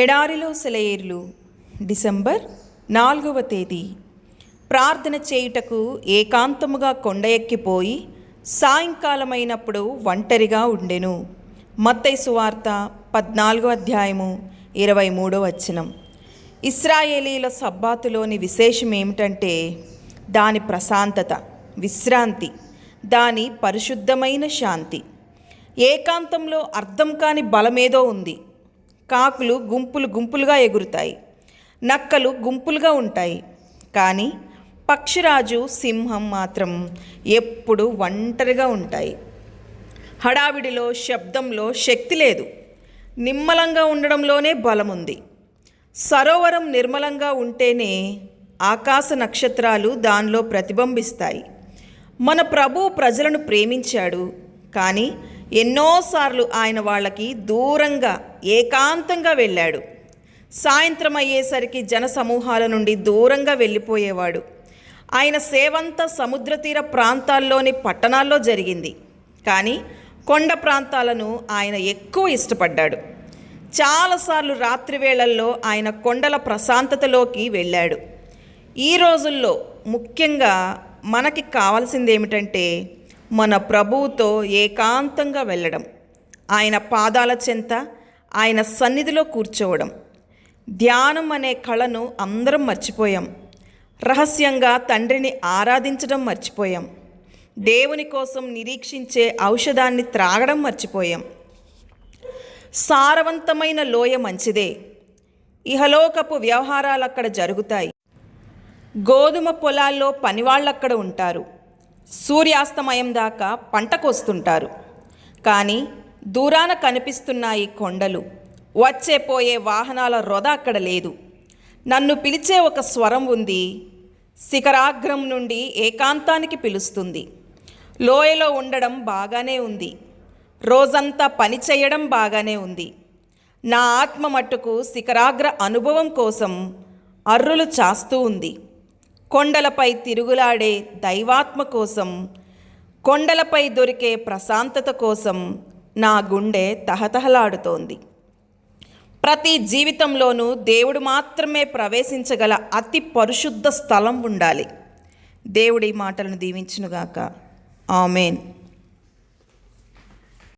ఎడారిలో సెలయేర్లు డిసెంబర్ 4వ తేదీ. ప్రార్థన చేయుటకు ఏకాంతముగా కొండ ఎక్కిపోయి సాయంకాలమైనప్పుడు ఒంటరిగా ఉండెను. మత్తయి సువార్త 14వ అధ్యాయము 23వ వచనం. ఇశ్రాయేలీల సబ్బాతులోని విశేషం ఏమిటంటే దాని ప్రశాంతత, విశ్రాంతి, దాని పరిశుద్ధమైన శాంతి. ఏకాంతంలో అర్థం కాని బలమేదో ఉంది. కాకులు గుంపులుగా ఎగురుతాయి, నక్కలు గుంపులుగా ఉంటాయి, కానీ పక్షిరాజు, సింహం మాత్రం ఎప్పుడు ఒంటరిగా ఉంటాయి. హడావిడిలో, శబ్దంలో శక్తి లేదు. నిమ్మలంగా ఉండడంలోనే బలముంది. సరోవరం నిర్మలంగా ఉంటేనే ఆకాశ నక్షత్రాలు దానిలో ప్రతిబింబిస్తాయి. మన ప్రభువు ప్రజలను ప్రేమించాడు, కానీ ఎన్నోసార్లు ఆయన వాళ్ళకి దూరంగా ఏకాంతంగా వెళ్ళాడు. సాయంత్రం అయ్యేసరికి జనసమూహాల నుండి దూరంగా వెళ్ళిపోయేవాడు. ఆయన సేవంతా సముద్ర తీర ప్రాంతాల్లోని పట్టణాల్లో జరిగింది, కానీ కొండ ప్రాంతాలను ఆయన ఎక్కువ ఇష్టపడ్డాడు. చాలాసార్లు రాత్రి వేళల్లో ఆయన కొండల ప్రశాంతతలోకి వెళ్ళాడు. ఈ రోజుల్లో ముఖ్యంగా మనకి కావాల్సిందేమిటంటే మన ప్రభువుతో ఏకాంతంగా వెళ్ళడం, ఆయన పాదాల చెంత, ఆయన సన్నిధిలో కూర్చోవడం. ధ్యానం అనే కళను అందరం మర్చిపోయాం. రహస్యంగా తండ్రిని ఆరాధించడం మర్చిపోయాం. దేవుని కోసం నిరీక్షించే ఔషధాన్ని త్రాగడం మర్చిపోయాం. సారవంతమైన లోయ మంచిదే. ఇహలోకపు వ్యవహారాలు అక్కడ జరుగుతాయి. గోధుమ పొలాల్లో పనివాళ్ళక్కడ ఉంటారు. సూర్యాస్తమయం దాకా పంటకొస్తుంటారు. కానీ దూరాన కనిపిస్తున్నాయి కొండలు. వచ్చే పోయే వాహనాల రొద అక్కడ లేదు. నన్ను పిలిచే ఒక స్వరం ఉంది. శిఖరాగ్రం నుండి ఏకాంతానికి పిలుస్తుంది. లోయలో ఉండడం బాగానే ఉంది. రోజంతా పని చేయడం బాగానే ఉంది. నా ఆత్మ మట్టుకు శిఖరాగ్ర అనుభవం కోసం అర్రులు చాస్తూ ఉంది. కొండలపై తిరుగులాడే దైవాత్మ కోసం, కొండలపై దొరికే ప్రశాంతత కోసం నా గుండె తహతహలాడుతోంది. ప్రతి జీవితంలోనూ దేవుడు మాత్రమే ప్రవేశించగల అతి పరిశుద్ధ స్థలం ఉండాలి. దేవుడి మాటలను దీవించునుగాక. ఆమేన్.